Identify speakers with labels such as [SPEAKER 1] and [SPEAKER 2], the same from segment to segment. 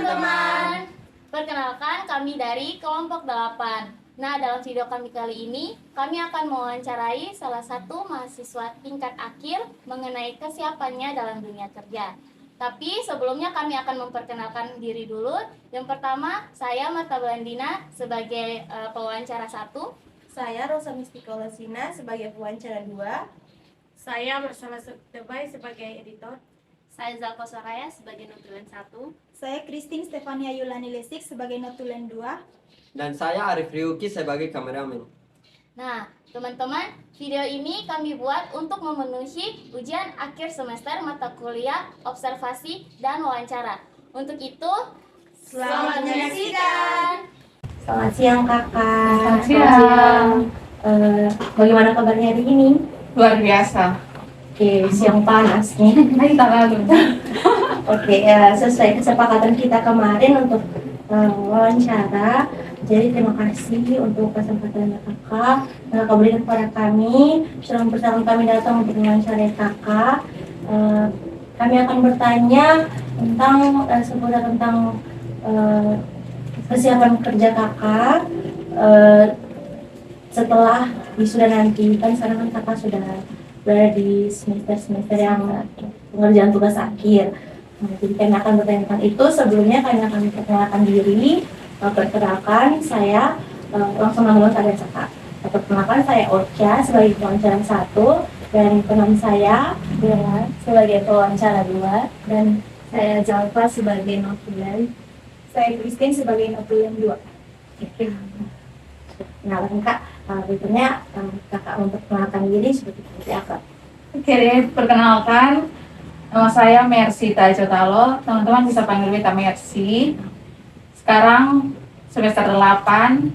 [SPEAKER 1] teman-teman. Perkenalkan, kami dari kelompok 8. Nah, dalam video kami kali ini, kami akan mewawancarai salah satu mahasiswa tingkat akhir mengenai kesiapannya dalam dunia kerja. Tapi sebelumnya kami akan memperkenalkan diri dulu. Yang pertama, saya Marta Belandina sebagai pewawancara 1.
[SPEAKER 2] Saya Rosa Mistika Lesina sebagai pewawancara 2.
[SPEAKER 3] Saya bersama Tebay sebagai editor.
[SPEAKER 1] Saya Zalko Soraya sebagai notulen 1.
[SPEAKER 2] Saya Christine Stefania Yulani Lesik sebagai notulen 2.
[SPEAKER 4] Dan saya Arif Ryuki sebagai kameramen.
[SPEAKER 1] Nah, teman-teman, video ini kami buat untuk memenuhi ujian akhir semester mata kuliah, observasi, dan wawancara. Untuk itu, selamat menyaksikan!
[SPEAKER 2] Selamat siang kakak.
[SPEAKER 3] Selamat siang.
[SPEAKER 2] Bagaimana kabarnya hari ini?
[SPEAKER 3] Luar biasa.
[SPEAKER 2] Oke, siang panas nih.
[SPEAKER 3] Kita lalu.
[SPEAKER 2] Oke, sesuai kesepakatan kita kemarin untuk wawancara. Jadi terima kasih untuk kesempatan kakak berikan kepada kami. Sudah mempersilahkan kami datang untuk mewawancarai kakak. Kami akan bertanya tentang seputar tentang persiapan kerja kakak setelah wisuda nanti. Kan sekarang kan kakak sudah berada di semester yang pengerjaan tugas akhir. Nah, jadi kami akan bertanya tentang itu. Sebelumnya kami akan memperkenalkan diri. Perkenalkan saya langsung nama kalian kakak. Perkenalkan saya Ocha sebagai pewawancara 1 dan teman saya Bella sebagai pewawancara 2 dan saya Jalva sebagai notulen. Saya Christine sebagai notulen 2. Oke. Kenalan kak, berikutnya kakak untuk mengenalkan diri seperti apa?
[SPEAKER 3] Oke, perkenalkan. Nama saya Mercy Tajotalo. Teman-teman bisa panggil kita Mercy. Sekarang semester 8,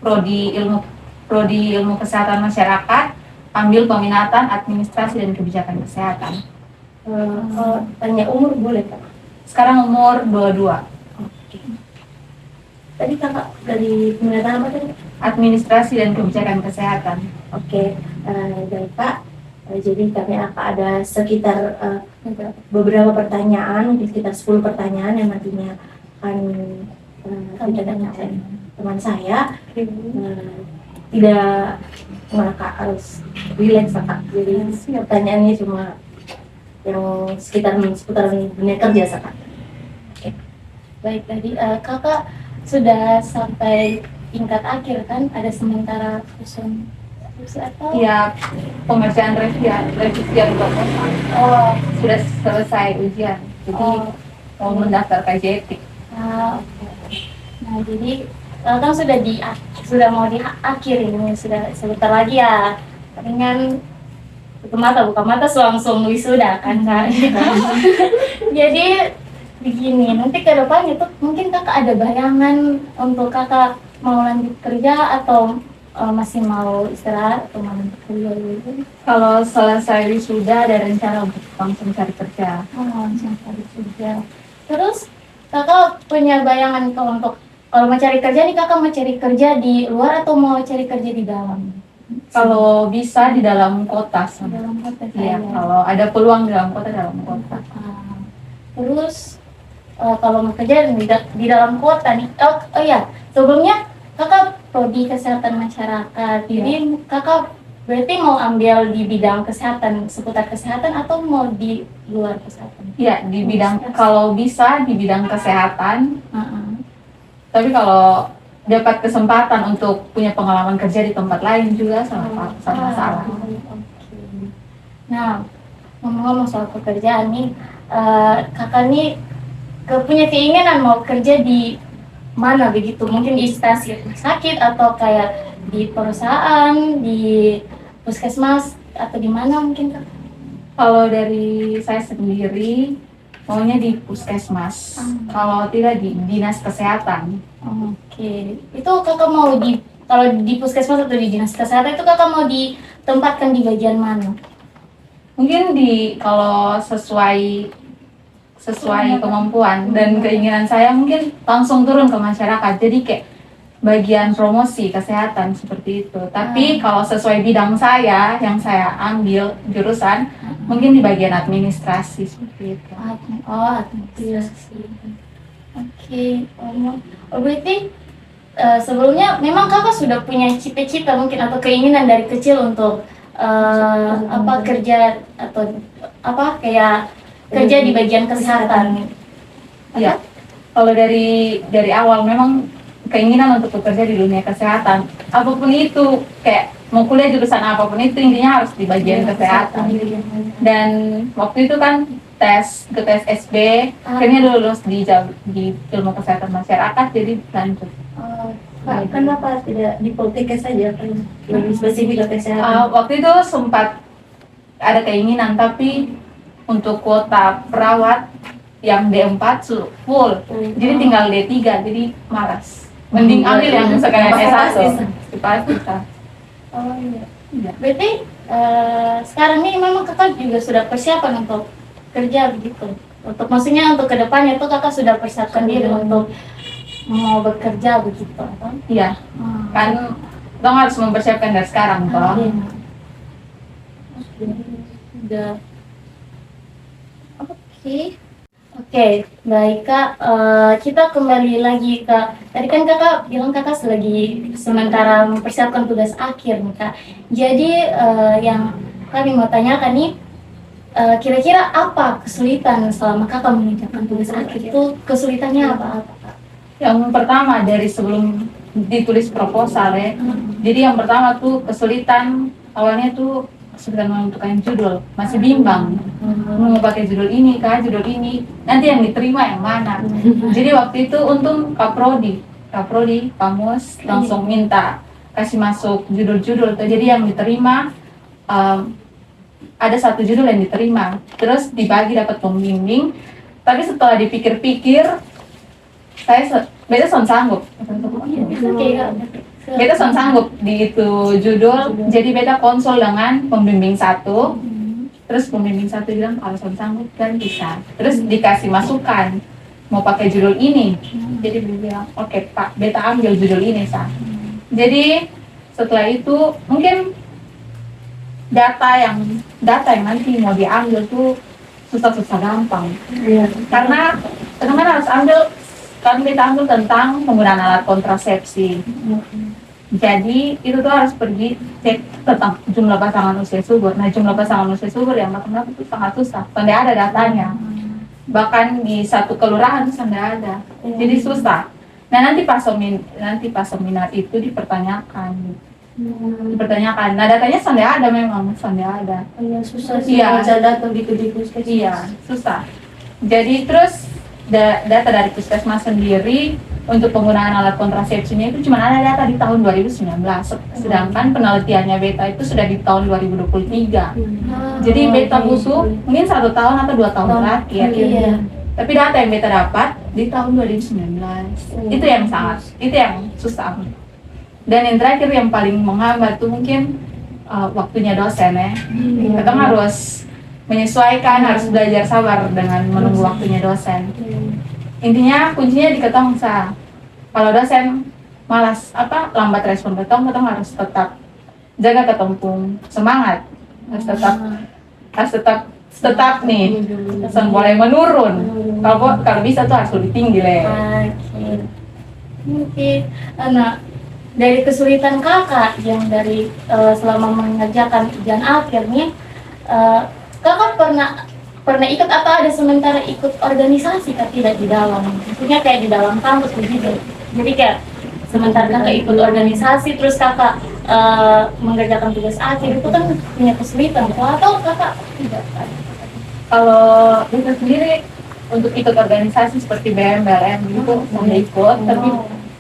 [SPEAKER 3] Prodi Ilmu Kesehatan Masyarakat, ambil peminatan Administrasi dan Kebijakan Kesehatan.
[SPEAKER 2] Kalau tanya umur boleh kak?
[SPEAKER 3] Sekarang umur 22.
[SPEAKER 2] Oke. Tadi kakak dari peminatan apa tadi?
[SPEAKER 3] Administrasi dan Kebijakan Kesehatan.
[SPEAKER 2] Oke, baik Pak. Jadi kami akan ada sekitar beberapa pertanyaan, mungkin sekitar 10 pertanyaan yang nantinya akan ditanyakan teman saya. Tidak Kak harus relax Kak. Jadi pertanyaannya cuma yang seputar dunia kerja Kak.
[SPEAKER 1] Oke. Baik, tadi kakak sudah sampai tingkat akhir kan? Ada sementara usun atau?
[SPEAKER 3] Iya, pengerjaan revisian proposal.
[SPEAKER 1] Oh,
[SPEAKER 3] Sudah selesai ujian, jadi mau mendaftar KJT.
[SPEAKER 1] oke. Nah, jadi kan sudah mau di akhir ini, sudah sebentar lagi ya. Palingan buka mata langsung wisuda kan Kak. Jadi begini, nanti ke depannya tuh mungkin kakak ada bayangan untuk kakak mau lanjut kerja atau masih mau istirahat atau mau lanjut kerja gitu?
[SPEAKER 3] Kalau selesai wisuda ada rencana untuk langsung cari kerja.
[SPEAKER 1] Langsung cari kerja. Terus kakak punya bayangan kalau mau cari kerja nih, kakak mau cari kerja di luar atau mau cari kerja di dalam?
[SPEAKER 3] Kalau bisa di dalam kota,
[SPEAKER 1] Di dalam kota
[SPEAKER 3] iya.
[SPEAKER 1] saya.
[SPEAKER 3] Kalau ada peluang di dalam kota.
[SPEAKER 1] Terus kalau mau kerja di dalam kota nih, oh iya, sebelumnya kakak prodi kesehatan masyarakat, jadi kakak berarti mau ambil di bidang kesehatan, seputar kesehatan atau mau di luar kesehatan?
[SPEAKER 3] Iya, di bidang kalau bisa di bidang kesehatan. Tapi kalau dapat kesempatan untuk punya pengalaman kerja di tempat lain juga sama salah.
[SPEAKER 1] Oke. Nah, ngomong-ngomong soal pekerjaan nih, kakak nih punya keinginan mau kerja di mana begitu? Mungkin di instansi rumah sakit atau kayak di perusahaan, di puskesmas atau di mana mungkin kak?
[SPEAKER 3] Kalau dari saya sendiri maunya di puskesmas. Kalau tidak di dinas kesehatan.
[SPEAKER 1] Oke. Itu kakak mau kalau di puskesmas atau di dinas kesehatan itu kakak mau ditempatkan di bagian mana?
[SPEAKER 3] Mungkin kalau sesuai kemampuan dan keinginan saya mungkin langsung turun ke masyarakat. Jadi kayak bagian promosi kesehatan seperti itu. Tapi kalau sesuai bidang saya yang saya ambil jurusan mungkin di bagian administrasi seperti itu.
[SPEAKER 1] Administrasi. Oke, berarti sebelumnya memang kakak sudah punya cita-cita mungkin atau keinginan dari kecil untuk apa kerja atau apa kayak kerja di bagian kesehatan.
[SPEAKER 3] Iya. Kalau dari awal memang keinginan untuk bekerja di dunia kesehatan, apapun itu, kayak mau kuliah jurusan apapun itu intinya harus di bagian kesehatan. Dan waktu itu kan ke tes SB, akhirnya lulus di ilmu kesehatan masyarakat, jadi lanjut.
[SPEAKER 2] Pak, kenapa tidak di Poltekkes saja kan lebih spesifik ke kesehatan?
[SPEAKER 3] Waktu itu sempat ada keinginan, tapi untuk kuota perawat yang D4 full, jadi tinggal D3, jadi malas. Mending ambil yang sekalian S1. Bisa.
[SPEAKER 1] Oh iya. Berarti sekarang ini memang kakak juga sudah persiapan untuk kerja begitu. Untuk maksudnya untuk kedepannya tuh kakak sudah persiapkan diri untuk mau bekerja begitu kan?
[SPEAKER 3] Iya. Kan dong harus mempersiapkan dari sekarang toh.
[SPEAKER 1] Sudah. Oke, baik Kak. Kita kembali lagi Kak. Tadi kan Kakak bilang Kakak lagi sementara mempersiapkan tugas akhir nih Kak. Jadi yang kami mau tanyakan nih, kira-kira apa kesulitan selama Kakak mengerjakan tugas akhir itu? Kesulitannya apa Kak?
[SPEAKER 3] Yang pertama dari sebelum ditulis proposal ya. Jadi yang pertama tuh kesulitan awalnya tuh kesulitan menentukan judul, masih bimbang. Mau pakai judul ini kah, judul ini, nanti yang diterima yang mana. Jadi waktu itu untung Kaprodi, Pamus langsung minta kasih masuk judul-judul. Jadi yang diterima ada satu judul yang diterima, terus dibagi dapat pembimbing. Tapi setelah dipikir-pikir, beta son sanggup. Beta son sanggup di itu judul, jadi beta konsul dengan pembimbing satu. Terus pembimbing satu bilang kalau son sanggup kan bisa. Terus dikasih masukan mau pakai judul ini. Jadi beta bilang oke Pak, beta ambil judul ini sah. Jadi setelah itu mungkin data yang nanti mau diambil tuh susah-susah gampang. Karena teman-teman harus kita ambil tentang penggunaan alat kontrasepsi. Jadi itu tuh harus pergi cek tentang jumlah pasangan usia subur. Nah jumlah pasangan usia subur yang matematik itu sangat susah, tidak ada datanya. Bahkan di satu kelurahan itu tidak ada, jadi susah. Nah nanti pas seminar itu dipertanyakan. Nah datanya tidak ada memang, tidak ada.
[SPEAKER 2] Iya susah sih. Iya. Datang di puskesmas.
[SPEAKER 3] Iya susah. Jadi terus data dari puskesmas sendiri untuk penggunaan alat kontrasepsinya itu cuma ada data di tahun 2019, sedangkan penelitiannya beta itu sudah di tahun 2023. Jadi beta butuh mungkin 1 tahun atau 2 tahun terakhir. Tapi data yang beta dapat di tahun 2019 itu yang susah. Dan yang terakhir yang paling menghambat tuh mungkin waktunya dosen ya. Kita harus menyesuaikan, harus belajar sabar dengan menunggu waktunya dosen. Intinya kuncinya di ketong sah. Kalau dosen malas lambat respon ketong harus tetap jaga ketong pung semangat. Harus tetap nih. Dosen boleh menurun. Kalau bisa tuh harus lebih tinggi le.
[SPEAKER 1] Oke. Nah, dari kesulitan kakak yang dari selama mengerjakan ujian akhir nih, kakak pernah ikut atau ada sementara ikut organisasi kan tidak di dalam, maksudnya kayak di dalam kampus begitu. Jadi kayak sementara kakak ikut organisasi terus kakak mengerjakan tugas akhir itu kan punya kesulitan atau kakak tidak?
[SPEAKER 3] Kalau kita sendiri untuk ikut organisasi seperti BM, BLM gitu sudah ikut, tapi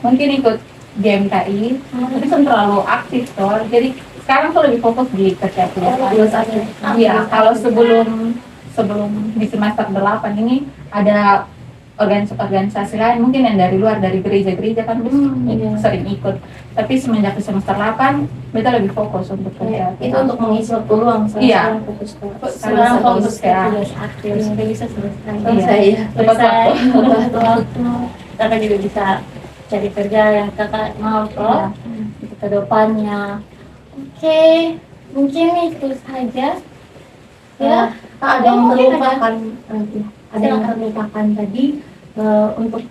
[SPEAKER 3] mungkin ikut GMKI, tapi kan terlalu aktif toh. Jadi sekarang tuh lebih fokus di kerja kuliah. Iya, kalau sebelum di semester 8 ini ada organisasi lain mungkin yang dari luar, dari gereja kan sering ikut. Tapi semenjak di semester 8 beta lebih fokus untuk kerja.
[SPEAKER 2] Itu untuk mengisi waktu luang.
[SPEAKER 3] Iya.
[SPEAKER 2] Sekarang fokus ke
[SPEAKER 1] tugas akhir supaya bisa selesai.
[SPEAKER 2] Iya.
[SPEAKER 1] Tepat waktu. Kakak juga bisa cari kerja yang kakak mau toh untuk kedepannya. Oke, mungkin itu saja.
[SPEAKER 2] Ada yang terlupakan tadi untuk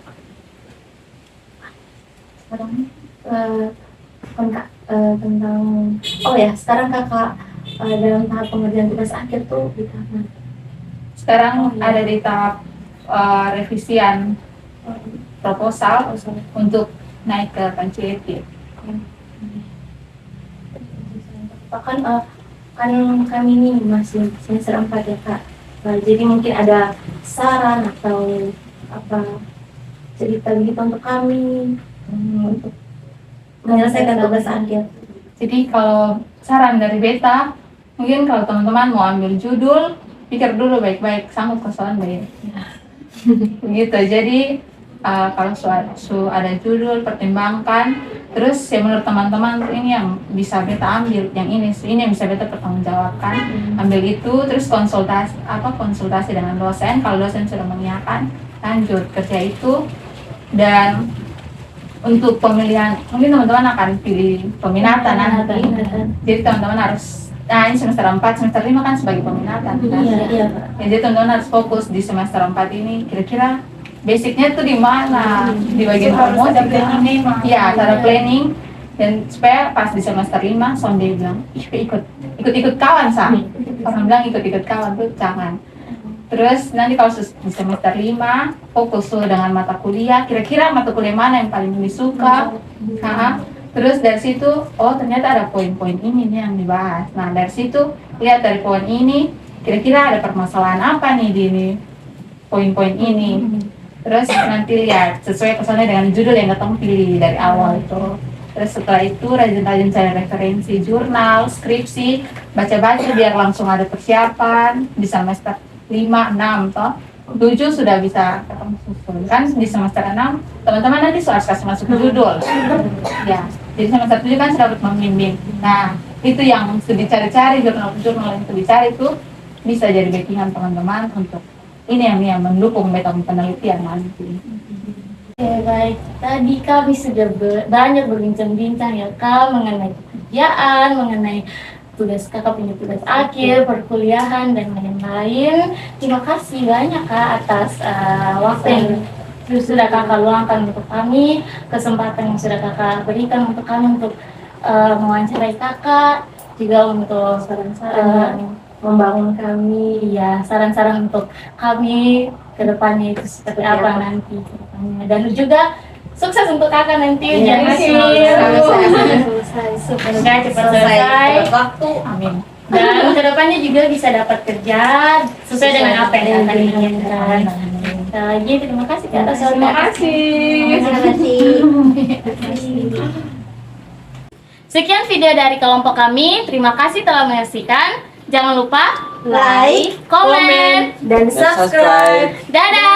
[SPEAKER 2] sekarang tentang oh ya sekarang kakak dalam tahap pengerjaan tugas akhir tuh di tahap mana?
[SPEAKER 3] Sekarang
[SPEAKER 2] Oh, iya.
[SPEAKER 3] ada di tahap revisian proposal untuk naik ke Panciliti.
[SPEAKER 2] Kan kami ini masih semester 4 ya kak. Jadi mungkin ada saran atau apa cerita begitu untuk kami untuk menyelesaikan tugas akhir.
[SPEAKER 3] Jadi kalau saran dari beta, mungkin kalau teman-teman mau ambil judul, pikir dulu baik-baik, sanggup kesoal baik. Begitu. Jadi kalau ada judul, pertimbangkan. Terus yang menurut teman-teman tuh ini yang bisa beta ambil, yang ini yang bisa beta pertanggungjawabkan. Ambil itu, terus konsultasi dengan dosen. Kalau dosen sudah mengiyakan, lanjut kerja itu. Dan untuk pemilihan, mungkin teman-teman akan pilih peminatan nanti. Jadi teman-teman harus, ini semester 4, semester 5 kan sebagai peminatan kan?
[SPEAKER 2] Iya kak.
[SPEAKER 3] Jadi teman-teman harus fokus di semester 4 ini, kira-kira basicnya tuh di mana? Di bagian
[SPEAKER 1] Harus ada
[SPEAKER 3] promosi
[SPEAKER 1] planning.
[SPEAKER 3] ya, cara planning. Dan supaya pas di semester 5, dia bilang, ikut kawan sah. Orang bilang ikut kawan tuh jangan. Terus nanti kalau di semester 5 fokus tuh dengan mata kuliah, kira-kira mata kuliah mana yang paling disuka. Terus dari situ, oh ternyata ada poin-poin ini nih yang dibahas. Nah dari situ lihat dari poin ini, kira-kira ada permasalahan apa nih di ini poin-poin ini. Terus nanti lihat sesuai kesannya dengan judul yang ketemu pilih dari awal itu. Terus setelah itu rajin-rajin cari referensi jurnal, skripsi, baca-baca biar langsung ada persiapan di semester 5, 6, toh 7 sudah bisa ketemu susul. Kan di semester 6 teman-teman nanti harus kasih masuk judul. Ya, jadi semester 7 kan sudah dapat membimbing. Nah, itu yang sudah dicari-cari, jurnal-jurnal yang sudah dicari itu bisa jadi backingan teman-teman untuk ini yang mendukung metode penelitian nanti.
[SPEAKER 1] Oke, baik. Tadi kami sudah banyak berbincang-bincang ya Kak mengenai pekerjaan, mengenai tugas kakak punya tugas akhir, perkuliahan dan lain-lain. Terima kasih banyak Kak atas waktu yang sudah kakak luangkan untuk kami, kesempatan yang sudah kakak berikan untuk kami untuk mewawancarai kakak, juga untuk saran-saran
[SPEAKER 2] Membangun kami.
[SPEAKER 1] ya saran-saran untuk kami ke depannya itu seperti apa nanti ke depannya. Dan juga sukses untuk kakak nanti ujian akhir. Semoga cepat selesai.
[SPEAKER 2] Waktu.
[SPEAKER 3] Amin.
[SPEAKER 1] Dan kedepannya juga bisa dapat kerja sesuai dengan apa yang kakak inginkan. Lagi terima kasih Kak atas
[SPEAKER 3] Terima
[SPEAKER 1] waktu.
[SPEAKER 3] kasih.
[SPEAKER 1] Sekian video dari kelompok kami. Terima kasih telah menyaksikan. Jangan lupa
[SPEAKER 2] Like,
[SPEAKER 1] komen,
[SPEAKER 2] dan subscribe.
[SPEAKER 1] dadah.